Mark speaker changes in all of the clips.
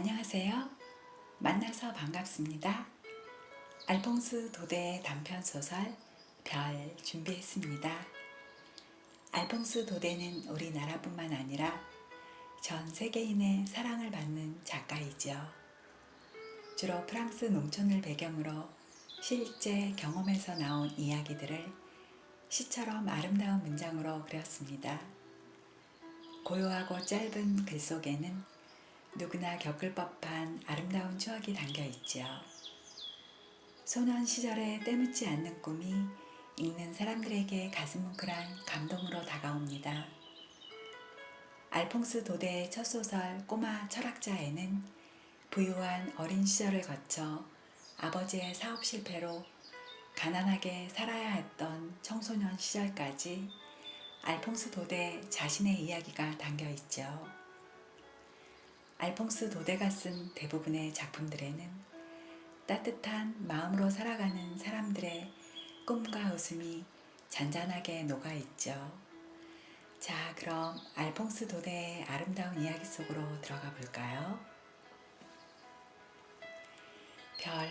Speaker 1: 안녕하세요. 만나서 반갑습니다. 알퐁스 도데의 단편소설 별 준비했습니다. 알퐁스 도데는 우리나라뿐만 아니라 전 세계인의 사랑을 받는 작가이죠. 주로 프랑스 농촌을 배경으로 실제 경험에서 나온 이야기들을 시처럼 아름다운 문장으로 그렸습니다. 고요하고 짧은 글 속에는 누구나 겪을 법한 아름다운 추억이 담겨 있죠. 소년 시절에 때묻지 않는 꿈이 읽는 사람들에게 가슴 뭉클한 감동으로 다가옵니다. 알퐁스 도데의 첫 소설 꼬마 철학자에는 부유한 어린 시절을 거쳐 아버지의 사업 실패로 가난하게 살아야 했던 청소년 시절까지 알퐁스 도데 자신의 이야기가 담겨 있죠. 알퐁스 도데가 쓴 대부분의 작품들에는 따뜻한 마음으로 살아가는 사람들의 꿈과 웃음이 잔잔하게 녹아있죠. 자, 그럼 알퐁스 도데의 아름다운 이야기 속으로 들어가 볼까요? 별,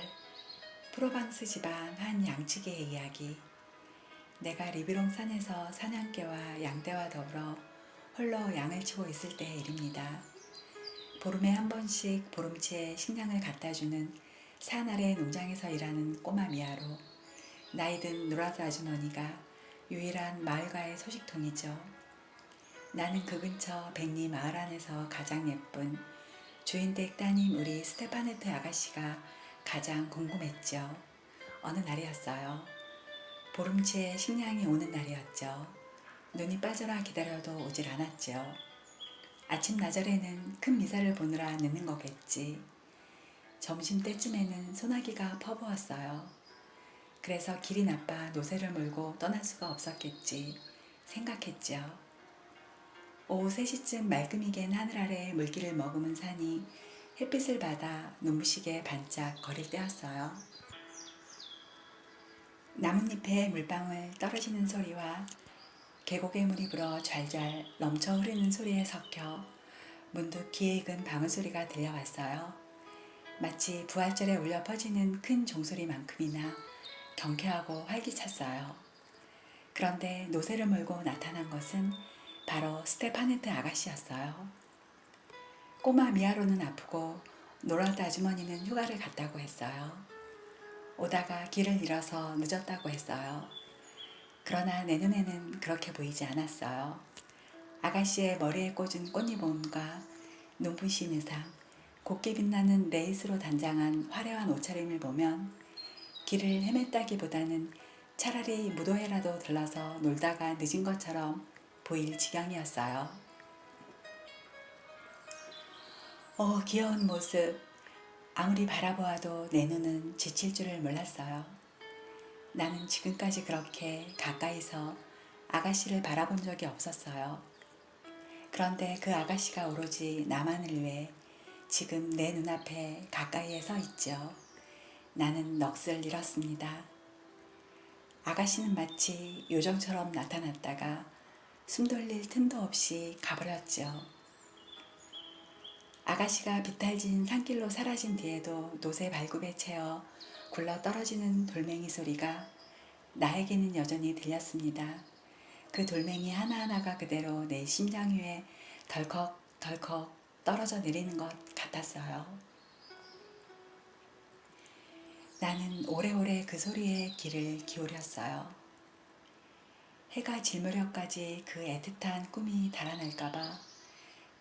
Speaker 1: 프로방스 지방 한 양치기의 이야기. 내가 리비롱 산에서 사냥개와 양떼와 더불어 홀로 양을 치고 있을 때의 일입니다. 보름에 한 번씩 보름치에 식량을 갖다주는 산 아래 농장에서 일하는 꼬마 미아로, 나이든 노라드 아주머니가 유일한 마을가의 소식통이죠. 나는 그 근처 백리 마을 안에서 가장 예쁜 주인댁 따님 우리 스테파네트 아가씨가 가장 궁금했죠. 어느 날이었어요. 보름치에 식량이 오는 날이었죠. 눈이 빠져라 기다려도 오질 않았죠. 아침 나절에는 큰 미사를 보느라 늦는 거겠지. 점심때쯤에는 소나기가 퍼부었어요. 그래서 길이 나빠 노새를 몰고 떠날 수가 없었겠지 생각했죠. 오후 3시쯤 말끔히 갠 하늘 아래 물기를 머금은 산이 햇빛을 받아 눈부시게 반짝 거릴 때였어요. 나뭇잎에 물방울 떨어지는 소리와 계곡의 물이 불어 좔좔 넘쳐 흐르는 소리에 섞여 문득 귀에 익은 방울소리가 들려왔어요. 마치 부활절에 울려 퍼지는 큰 종소리만큼이나 경쾌하고 활기찼어요. 그런데 노새를 몰고 나타난 것은 바로 스테파네트 아가씨였어요. 꼬마 미아로는 아프고 노라드 아주머니는 휴가를 갔다고 했어요. 오다가 길을 잃어서 늦었다고 했어요. 그러나 내 눈에는 그렇게 보이지 않았어요. 아가씨의 머리에 꽂은 꽃리본과 눈부신 의상, 곱게 빛나는 레이스로 단장한 화려한 옷차림을 보면 길을 헤맸다기보다는 차라리 무도회라도 들러서 놀다가 늦은 것처럼 보일 지경이었어요. 귀여운 모습. 아무리 바라보아도 내 눈은 지칠 줄을 몰랐어요. 나는 지금까지 그렇게 가까이서 아가씨를 바라본 적이 없었어요. 그런데 그 아가씨가 오로지 나만을 위해 지금 내 눈앞에 가까이에 서 있죠. 나는 넋을 잃었습니다. 아가씨는 마치 요정처럼 나타났다가 숨 돌릴 틈도 없이 가버렸죠. 아가씨가 비탈진 산길로 사라진 뒤에도 노새 발굽에 채어 굴러 떨어지는 돌멩이 소리가 나에게는 여전히 들렸습니다. 그 돌멩이 하나하나가 그대로 내 심장 위에 덜컥덜컥 떨어져 내리는 것 같았어요. 나는 오래오래 그 소리에 귀를 기울였어요. 해가 질 무렵까지 그 애틋한 꿈이 달아날까봐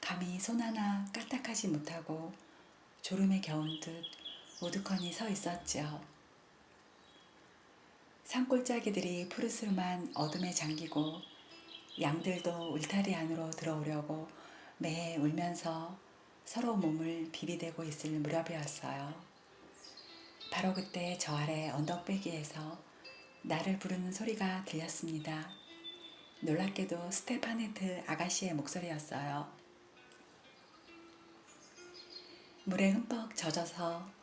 Speaker 1: 감히 손 하나 까딱하지 못하고 졸음에 겨운 듯 우두커니 서 있었죠. 산골짜기들이 푸르스름한 어둠에 잠기고 양들도 울타리 안으로 들어오려고 매해 울면서 서로 몸을 비비대고 있을 무렵이었어요. 바로 그때 저 아래 언덕배기에서 나를 부르는 소리가 들렸습니다. 놀랍게도 스테파네트 아가씨의 목소리였어요. 물에 흠뻑 젖어서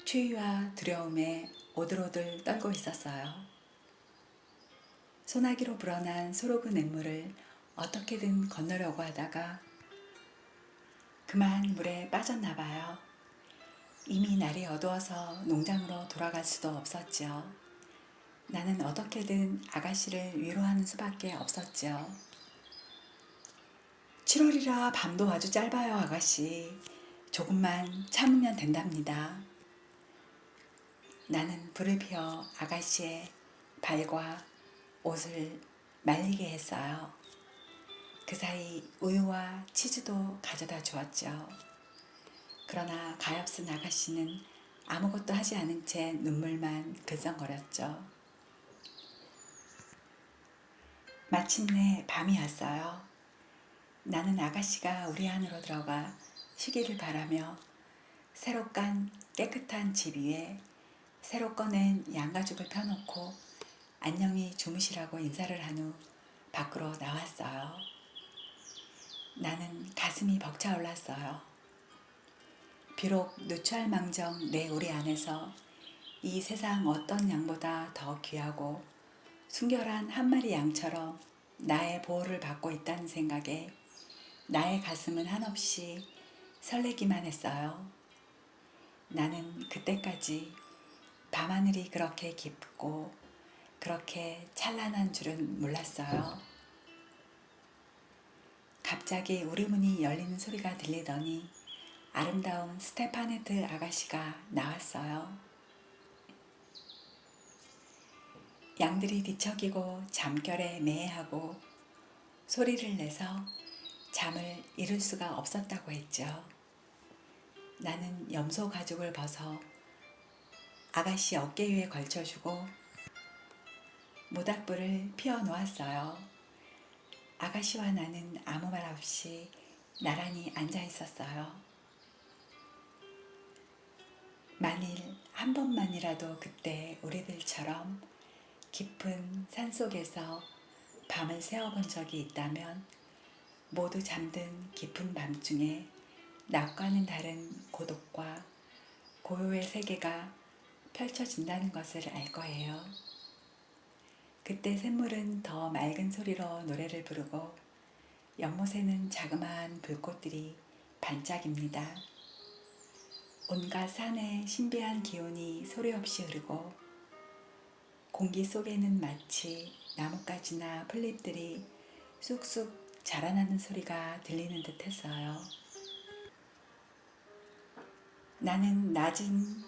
Speaker 1: 추위와 두려움에 오들오들 떨고 있었어요. 소나기로 불어난 소록은 냇물을 어떻게든 건너려고 하다가 그만 물에 빠졌나 봐요. 이미 날이 어두워서 농장으로 돌아갈 수도 없었죠. 나는 어떻게든 아가씨를 위로하는 수밖에 없었죠. 7월이라 밤도 아주 짧아요, 아가씨. 조금만 참으면 된답니다. 나는 불을 피워 아가씨의 발과 옷을 말리게 했어요. 그 사이 우유와 치즈도 가져다 주었죠. 그러나 가엾은 아가씨는 아무것도 하지 않은 채 눈물만 글썽거렸죠. 마침내 밤이 왔어요. 나는 아가씨가 우리 안으로 들어가 쉬기를 바라며 새로 깐 깨끗한 집 위에 새로 꺼낸 양가죽을 펴놓고 안녕히 주무시라고 인사를 한 후 밖으로 나왔어요. 나는 가슴이 벅차올랐어요. 비록 누추할망정 내 우리 안에서 이 세상 어떤 양보다 더 귀하고 순결한 한 마리 양처럼 나의 보호를 받고 있다는 생각에 나의 가슴은 한없이 설레기만 했어요. 나는 그때까지 밤하늘이 그렇게 깊고 그렇게 찬란한 줄은 몰랐어요. 갑자기 우리 문이 열리는 소리가 들리더니 아름다운 스테파네트 아가씨가 나왔어요. 양들이 뒤척이고 잠결에 매하고 소리를 내서 잠을 이룰 수가 없었다고 했죠. 나는 염소 가죽을 벗어 아가씨 어깨 위에 걸쳐주고 모닥불을 피워 놓았어요. 아가씨와 나는 아무 말 없이 나란히 앉아 있었어요. 만일 한 번만이라도 그때 우리들처럼 깊은 산속에서 밤을 새워본 적이 있다면 모두 잠든 깊은 밤중에 낮과는 다른 고독과 고요의 세계가 펼쳐진다는 것을 알 거예요. 그때 샘물은 더 맑은 소리로 노래를 부르고 연못에는 자그마한 불꽃들이 반짝입니다. 온갖 산의 신비한 기운이 소리 없이 흐르고 공기 속에는 마치 나뭇가지나 풀잎들이 쑥쑥 자라나는 소리가 들리는 듯 했어요. 나는 낮은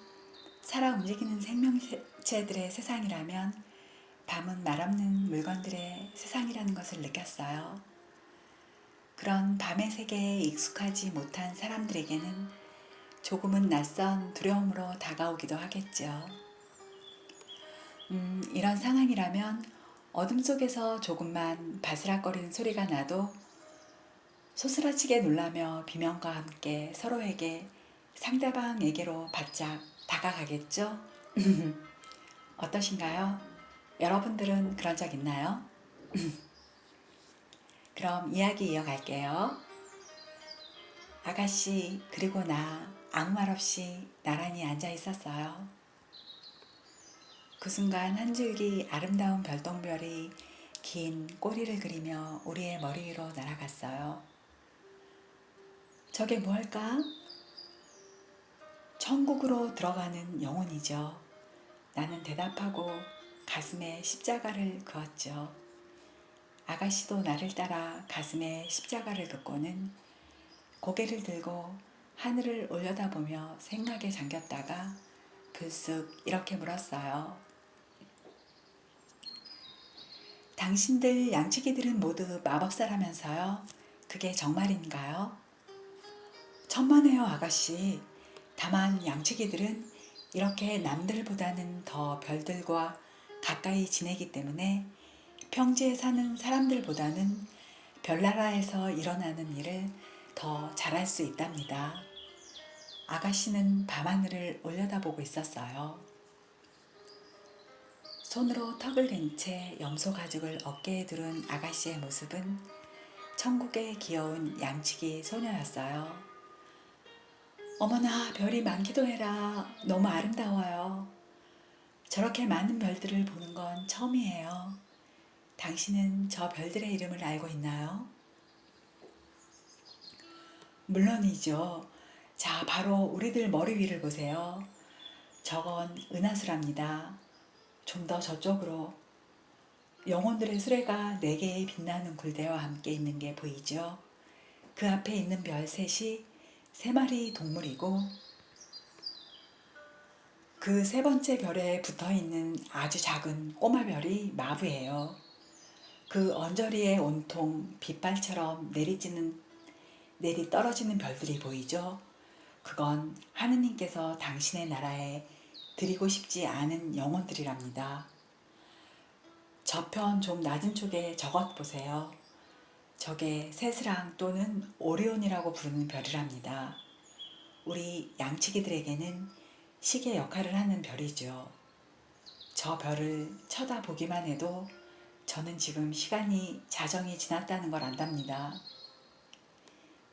Speaker 1: 살아 움직이는 생명체들의 세상이라면 밤은 말없는 물건들의 세상이라는 것을 느꼈어요. 그런 밤의 세계에 익숙하지 못한 사람들에게는 조금은 낯선 두려움으로 다가오기도 하겠죠. 이런 상황이라면 어둠 속에서 조금만 바스락거리는 소리가 나도 소스라치게 놀라며 비명과 함께 서로에게 상대방에게로 바짝 다가가겠죠? 어떠신가요? 여러분들은 그런 적 있나요? 그럼 이야기 이어갈게요. 아가씨 그리고 나 아무 말 없이 나란히 앉아 있었어요. 그 순간 한 줄기 아름다운 별똥별이 긴 꼬리를 그리며 우리의 머리 위로 날아갔어요. 저게 뭘까? 천국으로 들어가는 영혼이죠. 나는 대답하고 가슴에 십자가를 그었죠. 아가씨도 나를 따라 가슴에 십자가를 긋고는 고개를 들고 하늘을 올려다보며 생각에 잠겼다가 불쑥 이렇게 물었어요. 당신들 양치기들은 모두 마법사라면서요? 그게 정말인가요? 천만에요, 아가씨. 다만 양치기들은 이렇게 남들보다는 더 별들과 가까이 지내기 때문에 평지에 사는 사람들보다는 별나라에서 일어나는 일을 더 잘할 수 있답니다. 아가씨는 밤하늘을 올려다보고 있었어요. 손으로 턱을 댄 채 염소 가죽을 어깨에 두른 아가씨의 모습은 천국의 귀여운 양치기 소녀였어요. 어머나, 별이 많기도 해라. 너무 아름다워요. 저렇게 많은 별들을 보는 건 처음이에요. 당신은 저 별들의 이름을 알고 있나요? 물론이죠. 자, 바로 우리들 머리 위를 보세요. 저건 은하수랍니다. 좀 더 저쪽으로 영혼들의 수레가 네 개의 빛나는 굴대와 함께 있는 게 보이죠? 그 앞에 있는 별 셋이 세 마리 동물이고 그 세 번째 별에 붙어 있는 아주 작은 꼬마 별이 마부예요. 그 언저리에 온통 빛발처럼 내리 떨어지는 별들이 보이죠? 그건 하느님께서 당신의 나라에 드리고 싶지 않은 영혼들이랍니다. 저편 좀 낮은 쪽에 저것 보세요. 저게 세스랑 또는 오리온이라고 부르는 별이랍니다. 우리 양치기들에게는 시계 역할을 하는 별이죠. 저 별을 쳐다보기만 해도 저는 지금 시간이 자정이 지났다는 걸 안답니다.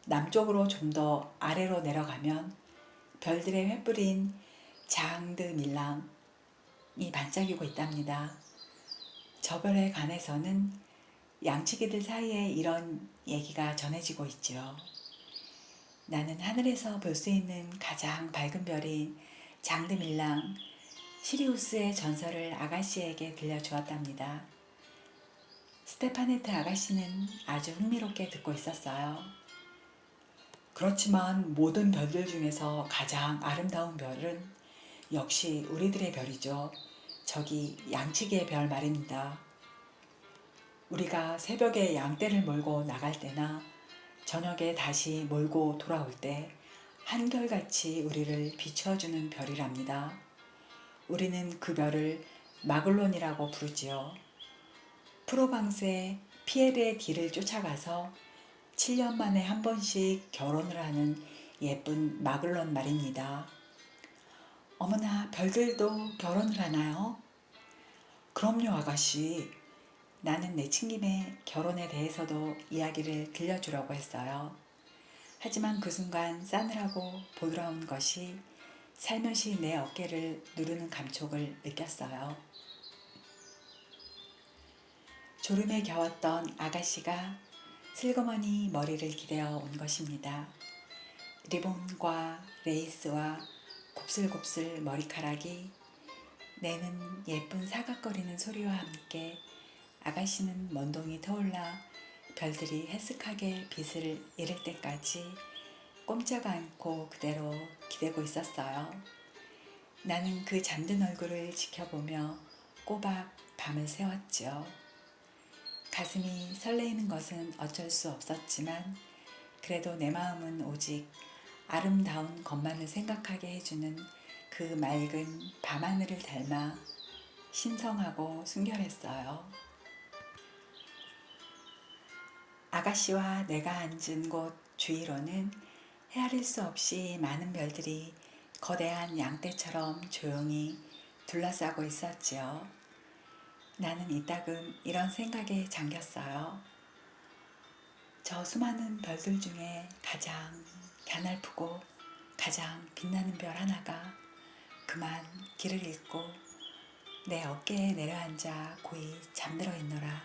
Speaker 1: 남쪽으로 좀 더 아래로 내려가면 별들의 횃불인 장드 밀랑이 반짝이고 있답니다. 저 별에 관해서는 양치기들 사이에 이런 얘기가 전해지고 있죠. 나는 하늘에서 볼 수 있는 가장 밝은 별인 장드 밀랑 시리우스의 전설을 아가씨에게 들려주었답니다. 스테파네트 아가씨는 아주 흥미롭게 듣고 있었어요. 그렇지만 모든 별들 중에서 가장 아름다운 별은 역시 우리들의 별이죠. 저기 양치기의 별 말입니다. 우리가 새벽에 양떼를 몰고 나갈 때나 저녁에 다시 몰고 돌아올 때 한결같이 우리를 비추어주는 별이랍니다. 우리는 그 별을 마글론이라고 부르지요. 프로방스의 피에르의 뒤를 쫓아가서 7년 만에 한 번씩 결혼을 하는 예쁜 마글론 말입니다. 어머나, 별들도 결혼을 하나요? 그럼요, 아가씨. 나는 내친 김에 결혼에 대해서도 이야기를 들려주려고 했어요. 하지만 그 순간 싸늘하고 부드러운 것이 살며시 내 어깨를 누르는 감촉을 느꼈어요. 졸음에 겨웠던 아가씨가 슬그머니 머리를 기대어 온 것입니다. 리본과 레이스와 곱슬곱슬 머리카락이 내는 예쁜 사각거리는 소리와 함께 아가씨는 먼동이 터올라 별들이 해쓱하게 빛을 잃을 때까지 꼼짝 않고 그대로 기대고 있었어요. 나는 그 잠든 얼굴을 지켜보며 꼬박 밤을 새웠죠. 가슴이 설레이는 것은 어쩔 수 없었지만 그래도 내 마음은 오직 아름다운 것만을 생각하게 해주는 그 맑은 밤하늘을 닮아 신성하고 순결했어요. 아가씨와 내가 앉은 곳 주위로는 헤아릴 수 없이 많은 별들이 거대한 양떼처럼 조용히 둘러싸고 있었지요. 나는 이따금 이런 생각에 잠겼어요. 저 수많은 별들 중에 가장 가냘프고 가장 빛나는 별 하나가 그만 길을 잃고 내 어깨에 내려앉아 고이 잠들어 있노라.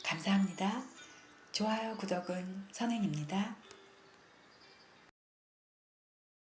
Speaker 1: 감사합니다. 좋아요, 구독은 선행입니다.